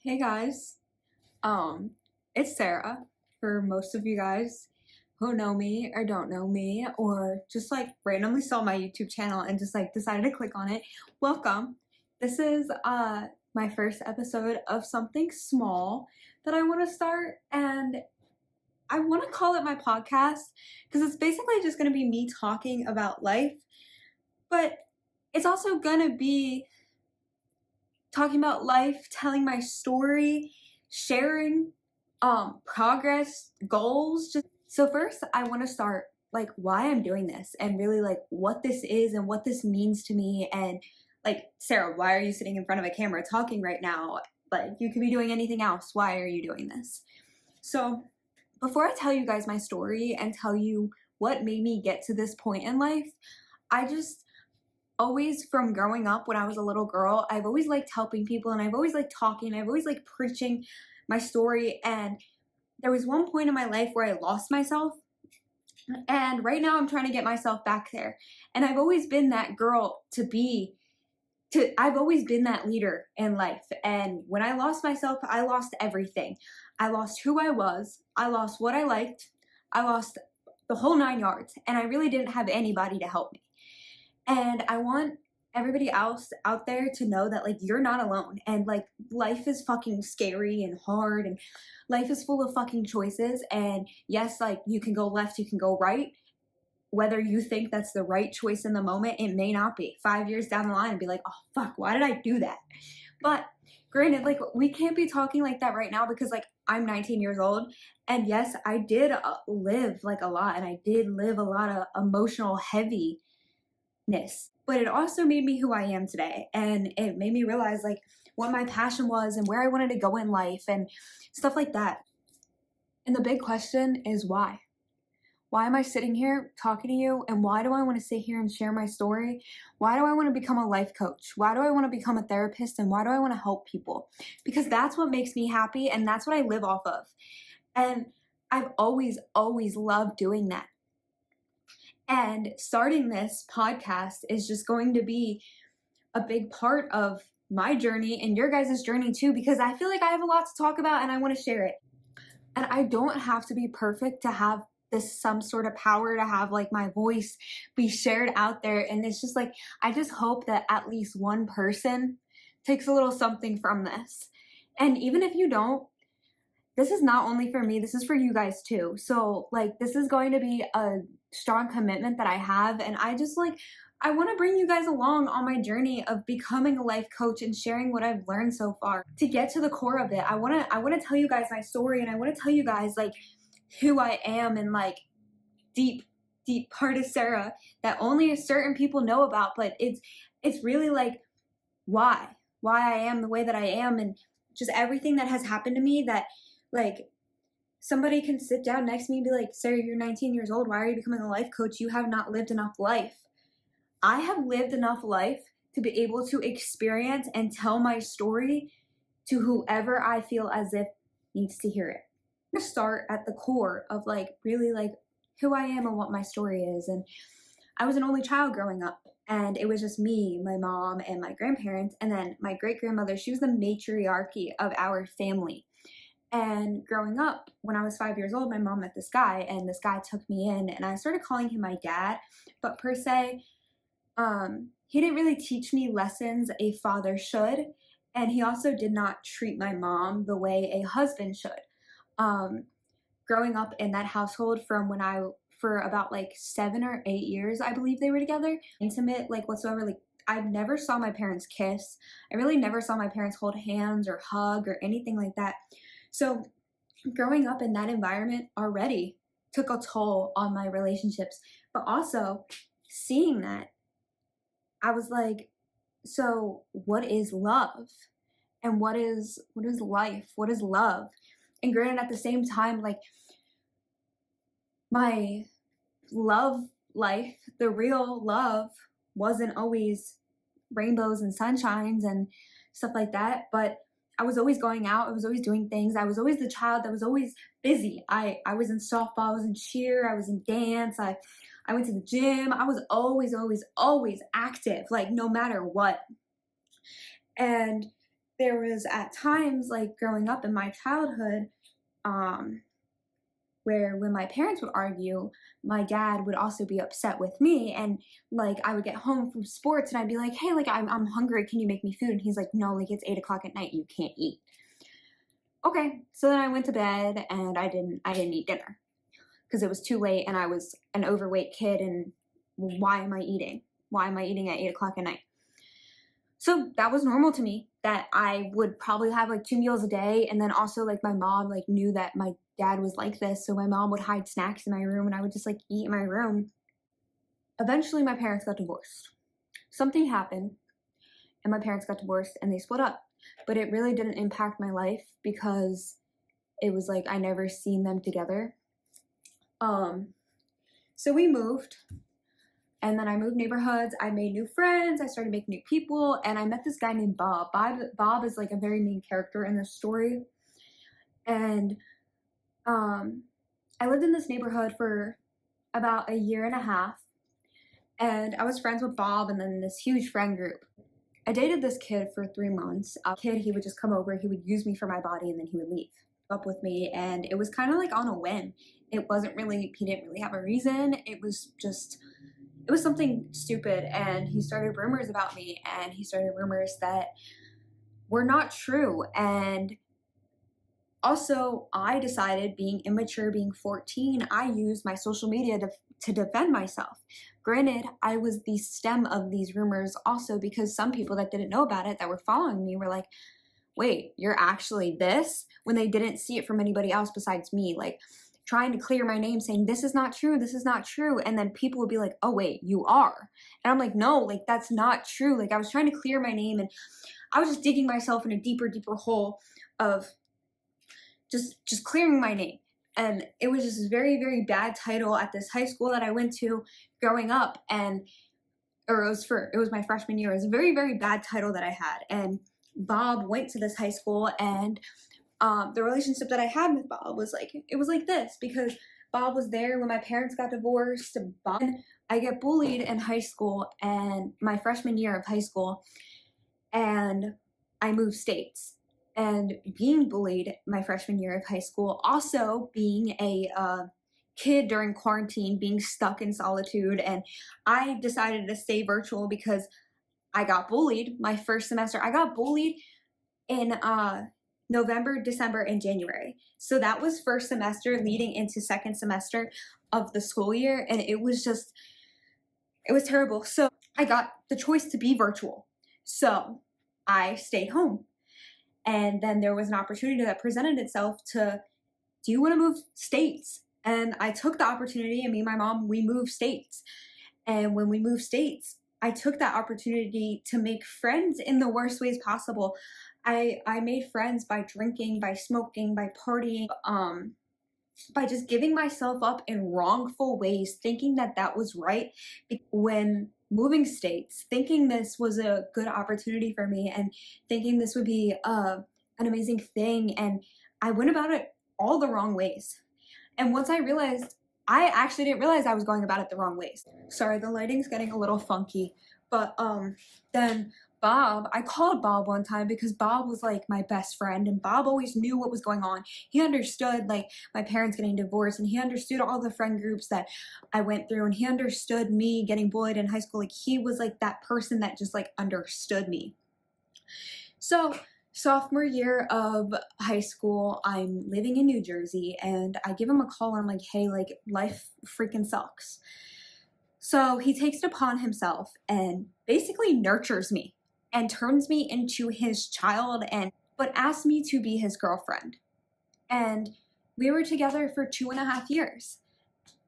Hey guys, it's Sarah for most of you guys who know me or don't know me or just like randomly saw my YouTube channel and just like decided to click on it. Welcome. This is my first episode of something small that I want to start, and I want to call it my podcast because it's basically just going to be me talking about life, but it's also going to be talking about life, telling my story, sharing progress, goals. Just so first I want to start like why I'm doing this and really like what this is and what this means to me. And like, Sarah, why are you sitting in front of a camera talking right now? Like, you could be doing anything else. Why are you doing this? So before I tell you guys my story and tell you what made me get to this point in life, I just always, from growing up when I was a little girl, I've always liked helping people, and I've always liked talking. I've always liked preaching my story. And there was one point in my life where I lost myself. And right now I'm trying to get myself back there. And I've always been that girl I've always been that leader in life. And when I lost myself, I lost everything. I lost who I was. I lost what I liked. I lost the whole 9 yards. And I really didn't have anybody to help me. And I want everybody else out there to know that like you're not alone, and like life is fucking scary and hard, and life is full of fucking choices. And yes, like you can go left, you can go right. Whether you think that's the right choice in the moment, it may not be. 5 years down the line and be like, oh fuck, why did I do that? But granted, like we can't be talking like that right now because like I'm 19 years old, and yes, I did live like a lot, and I did live a lot of emotional heavy, but it also made me who I am today. And it made me realize like what my passion was and where I wanted to go in life and stuff like that. And the big question is why? Why am I sitting here talking to you? And why do I want to sit here and share my story? Why do I want to become a life coach? Why do I want to become a therapist? And why do I want to help people? Because that's what makes me happy, and that's what I live off of. And I've always loved doing that. And starting this podcast is just going to be a big part of my journey and your guys' journey too, because I feel like I have a lot to talk about and I want to share it. And I don't have to be perfect to have this some sort of power, to have like my voice be shared out there. And it's just like, I just hope that at least one person takes a little something from this. And even if you don't, this is not only for me, this is for you guys too. So like, this is going to be a strong commitment that I have. And I just like, I want to bring you guys along on my journey of becoming a life coach and sharing what I've learned so far. To get to the core of it, I want to tell you guys my story, and I want to tell you guys like who I am, and like deep part of Sarah that only certain people know about. But it's really like why I am the way that I am, and just everything that has happened to me that like somebody can sit down next to me and be like, Sarah, you're 19 years old. Why are you becoming a life coach? You have not lived enough life. I have lived enough life to be able to experience and tell my story to whoever I feel as if needs to hear it. I'm going to start at the core of like really like who I am and what my story is. And I was an only child growing up, and it was just me, my mom, and my grandparents. And then my great grandmother, she was the matriarchy of our family. And growing up, when I was 5 years old, my mom met this guy, and this guy took me in, and I started calling him my dad. But per se, he didn't really teach me lessons a father should. And he also did not treat my mom the way a husband should. Growing up in that household for about like 7 or 8 years, I believe they were together, intimate, like whatsoever, like I never saw my parents kiss. I really never saw my parents hold hands or hug or anything like that. So growing up in that environment already took a toll on my relationships, but also seeing that, I was like, so what is love? And what is life? What is love? And granted, at the same time, like my love life, the real love wasn't always rainbows and sunshines and stuff like that, but I was always going out. I was always doing things. I was always the child that was always busy. I was in softball. I was in cheer. I was in dance. I went to the gym. I was always active, like no matter what. And there was at times like growing up in my childhood, um, where when my parents would argue, my dad would also be upset with me. And like I would get home from sports and I'd be like, hey, like I'm hungry. Can you make me food? And he's like, no, like it's 8 o'clock at night. You can't eat. Okay. So then I went to bed and I didn't eat dinner because it was too late and I was an overweight kid. And why am I eating? Why am I eating at 8 o'clock at night? So that was normal to me, that I would probably have like 2 meals a day. And then also like my mom like knew that my dad was like this. So my mom would hide snacks in my room and I would just like eat in my room. Eventually my parents got divorced. Something happened and my parents got divorced and they split up. But it really didn't impact my life because it was like I never seen them together. So we moved. And then I moved neighborhoods, I made new friends, I started making new people, and I met this guy named Bob. Bob is like a very main character in this story. And I lived in this neighborhood for about a year and a half, and I was friends with Bob and then this huge friend group. I dated this kid for 3 months. He would just come over, he would use me for my body, and then he would leave up with me, and it was kind of like on a whim. He didn't really have a reason. It was something stupid, and he started rumors about me, and he started rumors that were not true. And also I decided, being immature, being 14, I used my social media to defend myself. Granted, I was the stem of these rumors also, because some people that didn't know about it, that were following me, were like, wait, you're actually this, when they didn't see it from anybody else besides me, like trying to clear my name, saying this is not true, this is not true. And then people would be like, oh wait, you are. And I'm like, no, like that's not true. Like I was trying to clear my name, and I was just digging myself in a deeper hole of just clearing my name. And it was just a very, very bad title at this high school that I went to growing up. And it was my freshman year. It was a very, very bad title that I had. And Bob went to this high school, and the relationship that I had with Bob was like this, because Bob was there when my parents got divorced. I get bullied in high school, and my freshman year of high school, and I moved states. And being bullied my freshman year of high school, also being a kid during quarantine, being stuck in solitude, and I decided to stay virtual because I got bullied my first semester. I got bullied in November, December, and January. So that was first semester leading into second semester of the school year. And it was terrible. So I got the choice to be virtual. So I stayed home. And then there was an opportunity that presented itself do you want to move states? And I took the opportunity, and me and my mom, we moved states. And when we moved states, I took that opportunity to make friends in the worst ways possible. I made friends by drinking, by smoking, by partying, by just giving myself up in wrongful ways, thinking that was right. When moving states, thinking this was a good opportunity for me, and thinking this would be an amazing thing, and I went about it all the wrong ways. And once I actually didn't realize I was going about it the wrong ways. Sorry, the lighting's getting a little funky. But then Bob, I called Bob one time because Bob was like my best friend, and Bob always knew what was going on. He understood like my parents getting divorced, and he understood all the friend groups that I went through, and he understood me getting bullied in high school. Like he was like that person that just like understood me. So sophomore year of high school, I'm living in New Jersey, and I give him a call, and I'm like, hey, like life freaking sucks. So he takes it upon himself and basically nurtures me and turns me into his child, but asked me to be his girlfriend. And we were together for 2.5 years.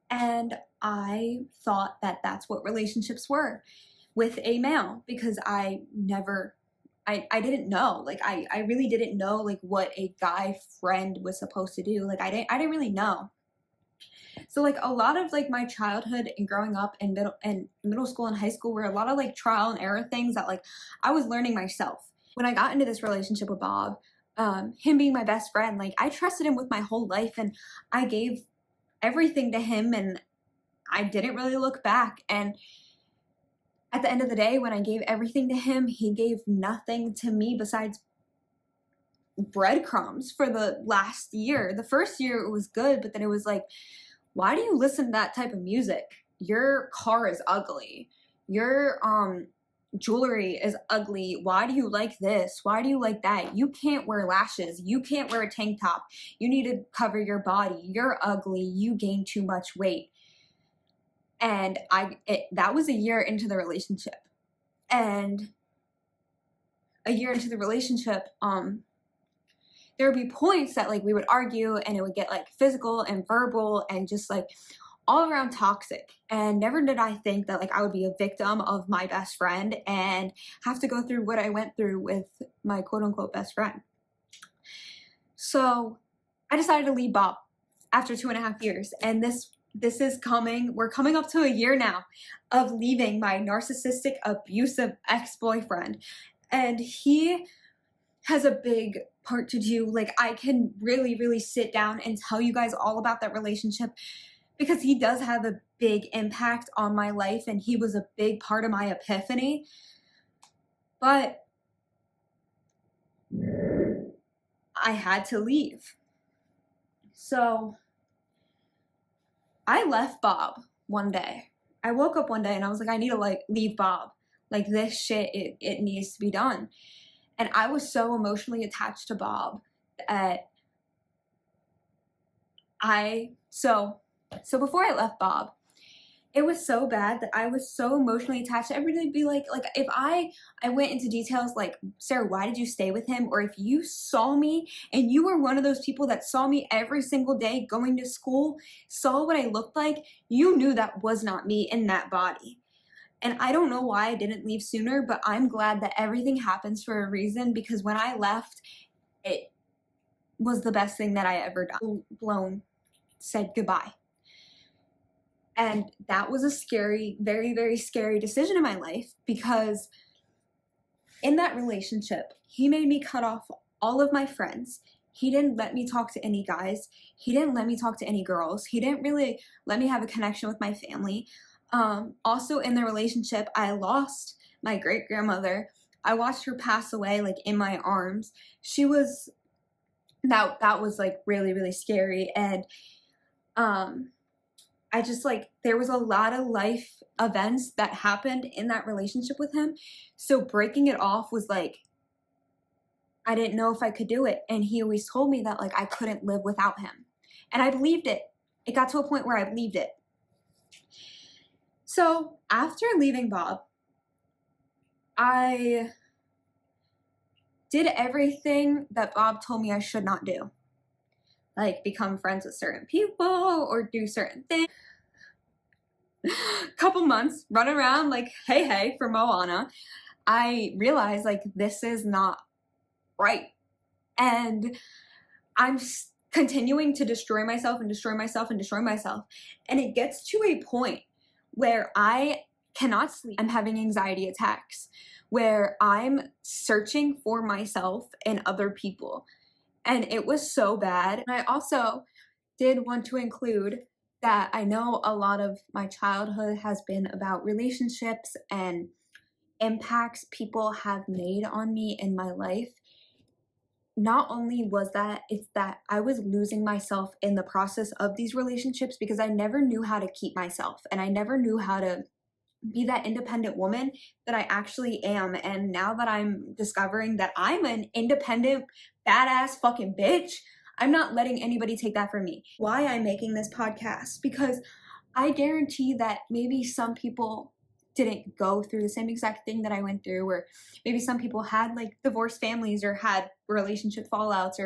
And I thought that that's what relationships were with a male, because I didn't know. Like I really didn't know like what a guy friend was supposed to do. Like I didn't really know. So like a lot of like my childhood and growing up in middle school and high school were a lot of like trial and error things that like I was learning myself. When I got into this relationship with Bob, him being my best friend, like I trusted him with my whole life, and I gave everything to him, and I didn't really look back. And at the end of the day, when I gave everything to him, he gave nothing to me besides breadcrumbs for the last year. The first year it was good, but then it was like, why do you listen to that type of music? Your car is ugly. Your jewelry is ugly. Why do you like this? Why do you like that? You can't wear lashes. You can't wear a tank top. You need to cover your body. You're ugly. You gain too much weight. And that was a year into the relationship. And a year into the relationship, there would be points that like we would argue and it would get like physical and verbal and just like all around toxic. And never did I think that like I would be a victim of my best friend and have to go through what I went through with my quote unquote best friend. So I decided to leave Bob after 2.5 years. And this is we're coming up to a year now of leaving my narcissistic, abusive ex-boyfriend. And he has a big part to do. Like, I can really, really sit down and tell you guys all about that relationship because he does have a big impact on my life and he was a big part of my epiphany. But I had to leave. So I left Bob one day. I woke up one day and I was like, I need to like leave Bob. Like, this shit, it needs to be done. And I was so emotionally attached to Bob that so before I left Bob, it was so bad that I was so emotionally attached. Everybody would be like if I went into details like, Sarah, why did you stay with him? Or if you saw me and you were one of those people that saw me every single day going to school, saw what I looked like, you knew that was not me in that body. And I don't know why I didn't leave sooner, but I'm glad that everything happens for a reason, because when I left, it was the best thing that I ever done. Said goodbye. And that was a scary, very, very scary decision in my life, because in that relationship, he made me cut off all of my friends. He didn't let me talk to any guys. He didn't let me talk to any girls. He didn't really let me have a connection with my family. Also in the relationship, I lost my great-grandmother. I watched her pass away like in my arms. That was like really, really scary. And I just like, there was a lot of life events that happened in that relationship with him. So breaking it off was like, I didn't know if I could do it. And he always told me that like I couldn't live without him. And I believed it. It got to a point where I believed it. So after leaving Bob, I did everything that Bob told me I should not do. Like become friends with certain people or do certain things. Couple months, run around like, hey, for Moana. I realized like this is not right. And I'm continuing to destroy myself and destroy myself and destroy myself. And it gets to a point where I cannot sleep. I'm having anxiety attacks, where I'm searching for myself in other people. And it was so bad. And I also did want to include that I know a lot of my childhood has been about relationships and impacts people have made on me in my life. Not only was that, it's that I was losing myself in the process of these relationships because I never knew how to keep myself and I never knew how to be that independent woman that I actually am. And now that I'm discovering that I'm an independent, badass fucking bitch, I'm not letting anybody take that from me. Why I'm making this podcast? Because I guarantee that maybe some people didn't go through the same exact thing that I went through, or maybe some people had like divorced families or had relationship fallouts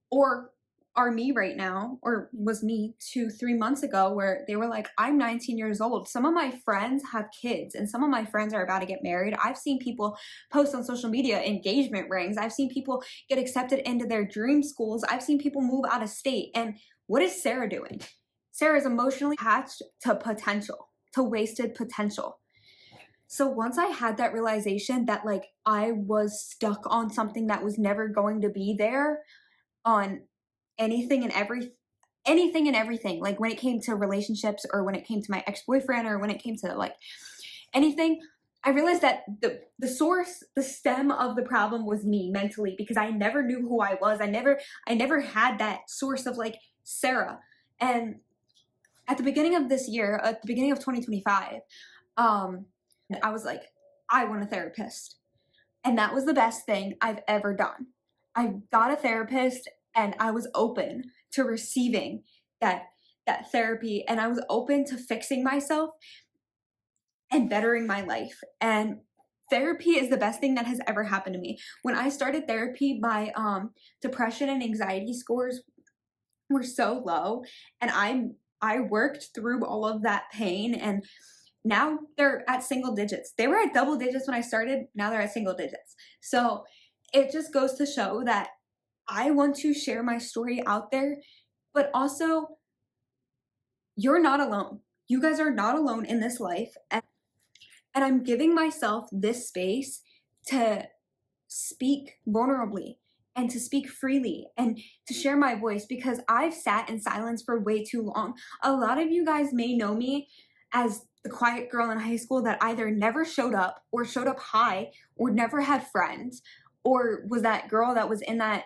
or are me right now, or was me 2-3 months ago, where they were like, I'm 19 years old. Some of my friends have kids and some of my friends are about to get married. I've seen people post on social media engagement rings. I've seen people get accepted into their dream schools. I've seen people move out of state. And what is Sarah doing? Sarah is emotionally attached to potential, to wasted potential. So once I had that realization that like I was stuck on something that was never going to be there, on anything and everything, like when it came to relationships or when it came to my ex-boyfriend or when it came to like anything, I realized that the source, the stem of the problem was me mentally, because I never knew who I was. I never had that source of like Sarah. And at the beginning of this year, at the beginning of 2025, I was like, I want a therapist. And that was the best thing I've ever done. I got a therapist and I was open to receiving that therapy, and I was open to fixing myself and bettering my life. And therapy is the best thing that has ever happened to me. When I started therapy, my depression and anxiety scores were so low, and I worked through all of that pain, and now they're at single digits. They were at double digits when I started, now they're at single digits. So it just goes to show that I want to share my story out there, but also you're not alone. You guys are not alone in this life. And I'm giving myself this space to speak vulnerably and to speak freely and to share my voice, because I've sat in silence for way too long. A lot of you guys may know me as the quiet girl in high school that either never showed up or showed up high or never had friends, or was that girl that was in that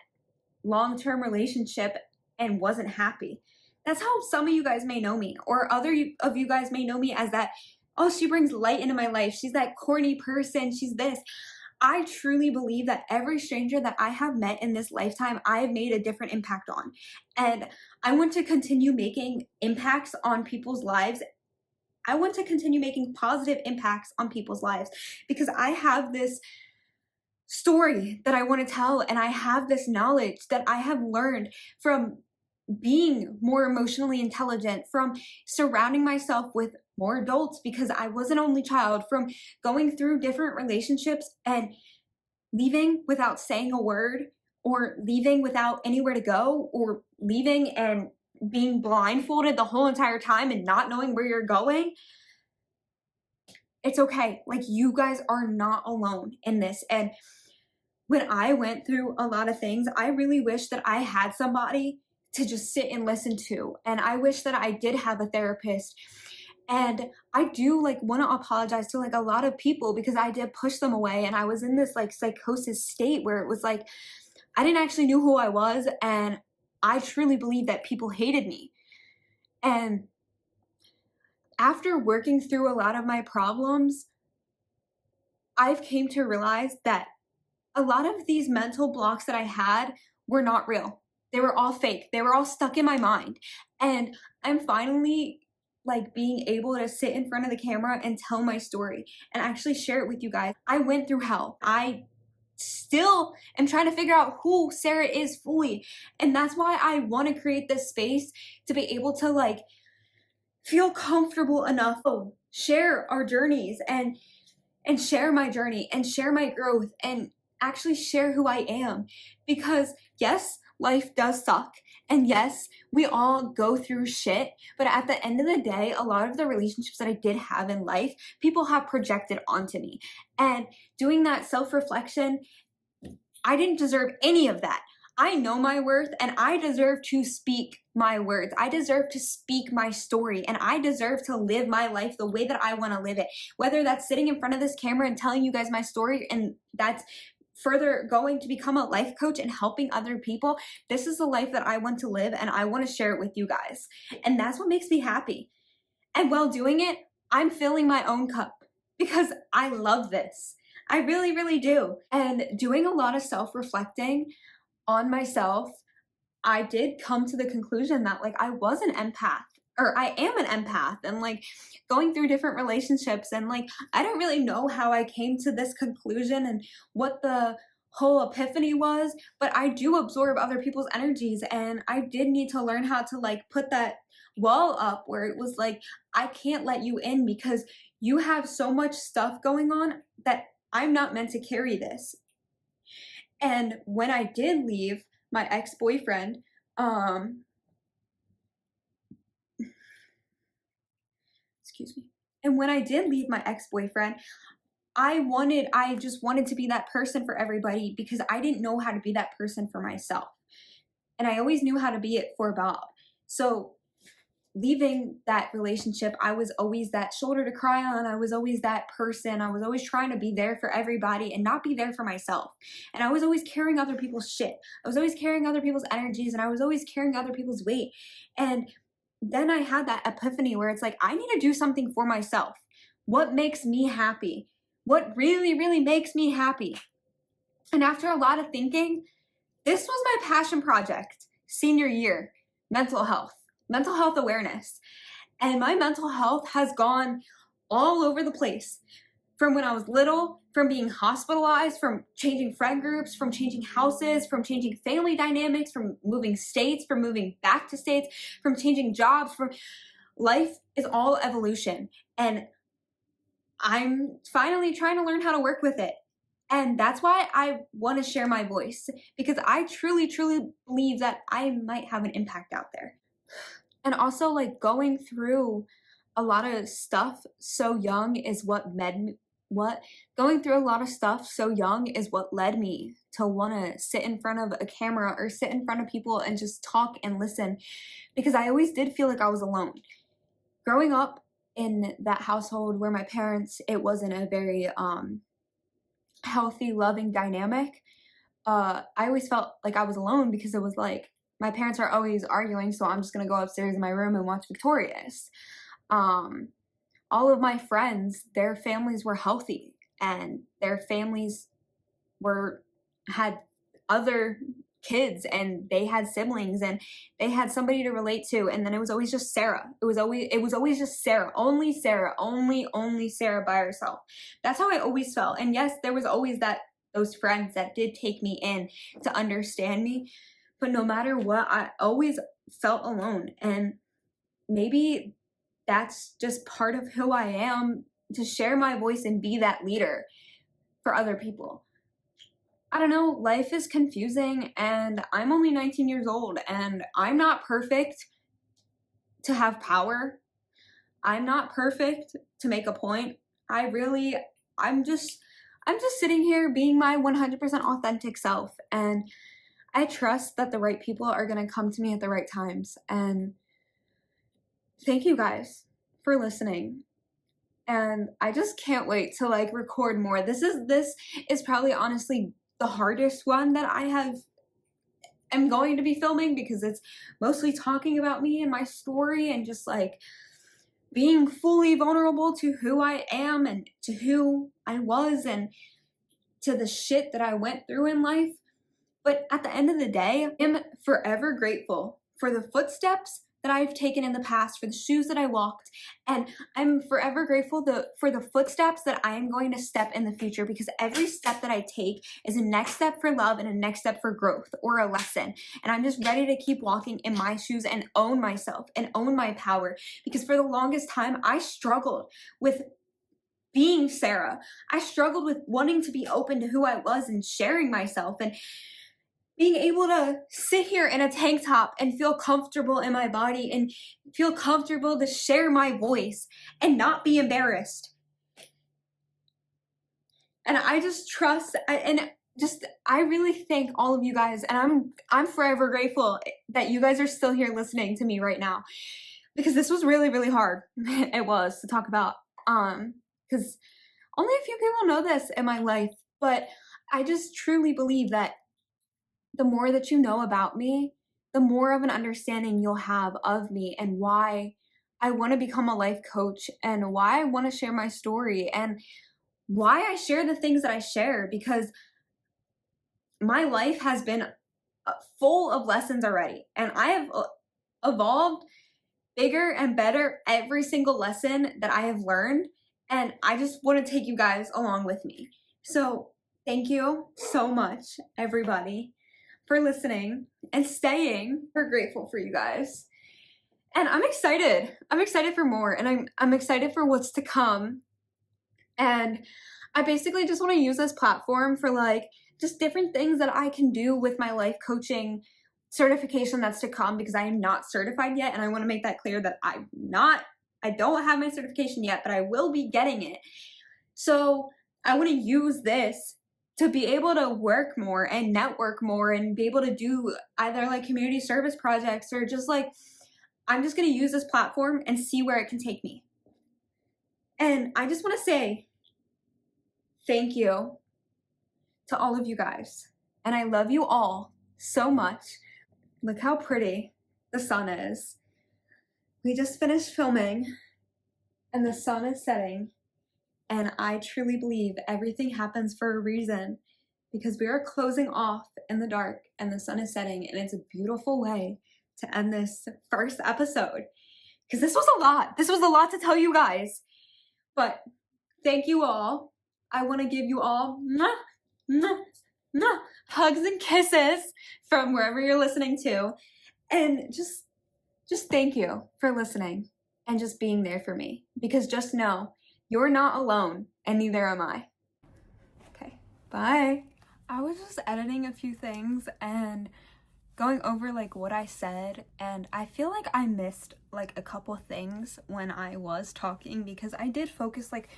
long-term relationship and wasn't happy. That's how some of you guys may know me, or other of you guys may know me as that, oh, she brings light into my life. She's that corny person. She's this. I truly believe that every stranger that I have met in this lifetime, I have made a different impact on. And I want to continue making impacts on people's lives. I want to continue making positive impacts on people's lives, because I have this story that I want to tell, and I have this knowledge that I have learned from being more emotionally intelligent, from surrounding myself with more adults because I was an only child, from going through different relationships and leaving without saying a word, or leaving without anywhere to go, or leaving and being blindfolded the whole entire time and not knowing where you're going. It's okay. Like, you guys are not alone in this. And when I went through a lot of things, I really wish that I had somebody to just sit and listen to. And I wish that I did have a therapist. And I do like want to apologize to like a lot of people, because I did push them away, and I was in this like psychosis state where it was like I didn't actually know who I was, and I truly believe that people hated me. And after working through a lot of my problems, I've came to realize that a lot of these mental blocks that I had were not real. They were all fake. They were all stuck in my mind. And I'm finally like being able to sit in front of the camera and tell my story and actually share it with you guys. I went through hell. I still am trying to figure out who Sarah is fully. And that's why I want to create this space to be able to like feel comfortable enough to share our journeys and share my journey and share my growth and actually share who I am. Because yes, life does suck. And yes, we all go through shit. But at the end of the day, a lot of the relationships that I did have in life, people have projected onto me. And doing that self-reflection, I didn't deserve any of that. I know my worth, and I deserve to speak my words. I deserve to speak my story, and I deserve to live my life the way that I want to live it. Whether that's sitting in front of this camera and telling you guys my story, and that's further going to become a life coach and helping other people. This is the life that I want to live, and I want to share it with you guys. And that's what makes me happy. And while doing it, I'm filling my own cup because I love this. I really, really do. And doing a lot of self-reflecting on myself, I did come to the conclusion that like I was an empath, or I am an empath, and like going through different relationships, and like I don't really know how I came to this conclusion and what the whole epiphany was, but I do absorb other people's energies, and I did need to learn how to like put that wall up where it was like I can't let you in because you have so much stuff going on that I'm not meant to carry this. And when I did leave my ex-boyfriend, excuse me. And when I did leave my ex-boyfriend, I just wanted to be that person for everybody because I didn't know how to be that person for myself. And I always knew how to be it for Bob. So leaving that relationship, I was always that shoulder to cry on. I was always that person. I was always trying to be there for everybody and not be there for myself. And I was always carrying other people's shit. I was always carrying other people's energies, and I was always carrying other people's weight. And then I had that epiphany where it's like, I need to do something for myself. What makes me happy? What really, really makes me happy? And after a lot of thinking, this was my passion project, senior year, mental health awareness. And my mental health has gone all over the place. From when I was little, from being hospitalized, from changing friend groups, from changing houses, from changing family dynamics, from moving states, from moving back to states, from changing jobs, from life is all evolution. And I'm finally trying to learn how to work with it. And that's why I want to share my voice, because I truly, truly believe that I might have an impact out there. And also, like, going through a lot of stuff so young is going through a lot of stuff so young is what led me to want to sit in front of a camera or sit in front of people and just talk and listen, because I always did feel like I was alone. Growing up in that household where my parents, it wasn't a very healthy, loving dynamic, I always felt like I was alone, because it was like, my parents are always arguing, so I'm just gonna go upstairs in my room and watch Victorious. All of my friends, their families were healthy, and their families had other kids, and they had siblings, and they had somebody to relate to. And then it was always just Sarah. It was always just Sarah, only Sarah by herself. That's how I always felt. And yes, there was always those friends that did take me in to understand me. But no matter what, I always felt alone. And maybe that's just part of who I am, to share my voice and be that leader for other people. I don't know, life is confusing, and I'm only 19 years old, and I'm not perfect to have power. I'm not perfect to make a point. I'm just sitting here being my 100% authentic self, and I trust that the right people are going to come to me at the right times. And thank you guys for listening. And I just can't wait to record more. This is probably honestly the hardest one that I am going to be filming, because it's mostly talking about me and my story, and just being fully vulnerable to who I am and to who I was and to the shit that I went through in life. But at the end of the day, I'm forever grateful for the footsteps that I've taken in the past, for the shoes that I walked, and I'm forever grateful for the footsteps that I am going to step in the future, because every step that I take is a next step for love and a next step for growth or a lesson. And I'm just ready to keep walking in my shoes and own myself and own my power, because for the longest time, I struggled with being Sarah. I struggled with wanting to be open to who I was and sharing myself, and being able to sit here in a tank top and feel comfortable in my body and feel comfortable to share my voice and not be embarrassed. And I just trust, I really thank all of you guys, and I'm forever grateful that you guys are still here listening to me right now, because this was really, really hard. It was to talk about, because only a few people know this in my life, but I just truly believe that the more that you know about me, the more of an understanding you'll have of me and why I want to become a life coach, and why I want to share my story, and why I share the things that I share, because my life has been full of lessons already, and I have evolved bigger and better every single lesson that I have learned, and I just want to take you guys along with me. So thank you so much, everybody, for listening and staying. We're grateful for you guys. And I'm excited. I'm excited for more, and I'm excited for what's to come. And I basically just want to use this platform for just different things that I can do with my life coaching certification that's to come, because I am not certified yet, and I want to make that clear that I don't have my certification yet, but I will be getting it. So I want to use this to be able to work more and network more and be able to do either community service projects or just I'm just going to use this platform and see where it can take me. And I just want to say thank you to all of you guys. And I love you all so much. Look how pretty the sun is. We just finished filming and the sun is setting. And I truly believe everything happens for a reason, because we are closing off in the dark and the sun is setting, and it's a beautiful way to end this first episode. Because this was a lot. This was a lot to tell you guys. But thank you all. I want to give you all hugs and kisses from wherever you're listening to. And just thank you for listening and just being there for me. Because just know, you're not alone, and neither am I. Okay, bye. I was just editing a few things and going over like what I said, and I feel like I missed like a couple things when I was talking, because I did focus like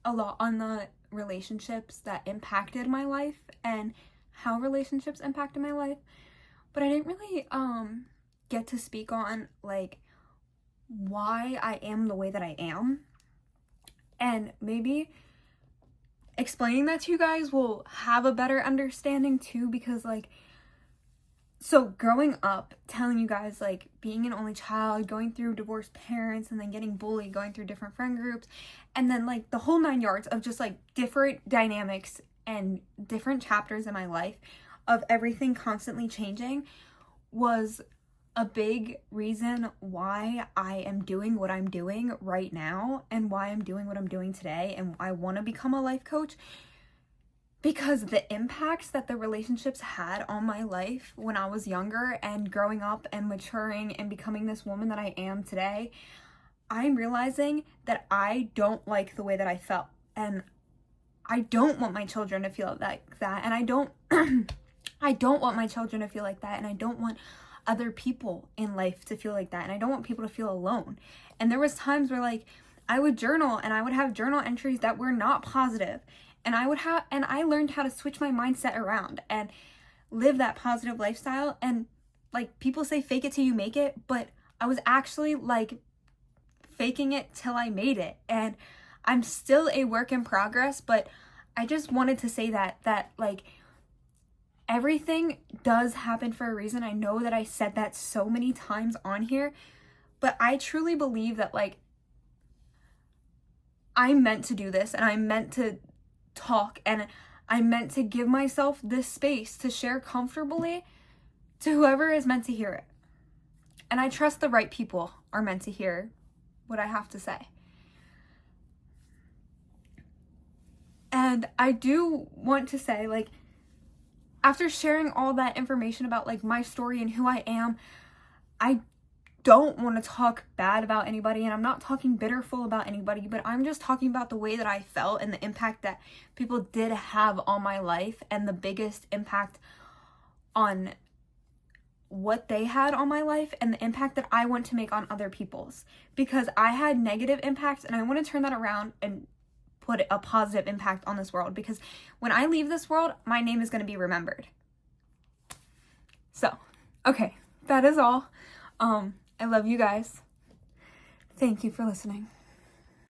a lot on the relationships that impacted my life and how relationships impacted my life, but I didn't really get to speak on like why I am the way that I am. And maybe explaining that to you guys will have a better understanding too, because like, so growing up, telling you guys like being an only child, going through divorced parents, and then getting bullied, going through different friend groups, and then like the whole 9 yards of just like different dynamics and different chapters in my life of everything constantly changing was a big reason why I am doing what I'm doing right now, and why I'm doing what I'm doing today, and I want to become a life coach, because the impacts that the relationships had on my life when I was younger and growing up and maturing and becoming this woman that I am today, I'm realizing that I don't like the way that I felt, and I don't want my children to feel like that, and I don't want my children to feel like that, and I don't want other people in life to feel like that, and I don't want people to feel alone. And there was times where like I would journal, and I would have journal entries that were not positive, and I learned how to switch my mindset around and live that positive lifestyle. And like people say fake it till you make it, but I was actually like faking it till I made it, and I'm still a work in progress. But I just wanted to say that like everything does happen for a reason. I know that I said that so many times on here, but I truly believe that like I meant to do this, and I meant to talk, and I meant to give myself this space to share comfortably to whoever is meant to hear it. And I trust the right people are meant to hear what I have to say. And I do want to say, like, after sharing all that information about like my story and who I am, I don't want to talk bad about anybody, and I'm not talking bitterful about anybody, but I'm just talking about the way that I felt and the impact that people did have on my life, and the biggest impact on what they had on my life, and the impact that I want to make on other people's, because I had negative impacts, and I want to turn that around and put a positive impact on this world, because when I leave this world, my name is going to be remembered. So, okay, that is all. I love you guys. Thank you for listening.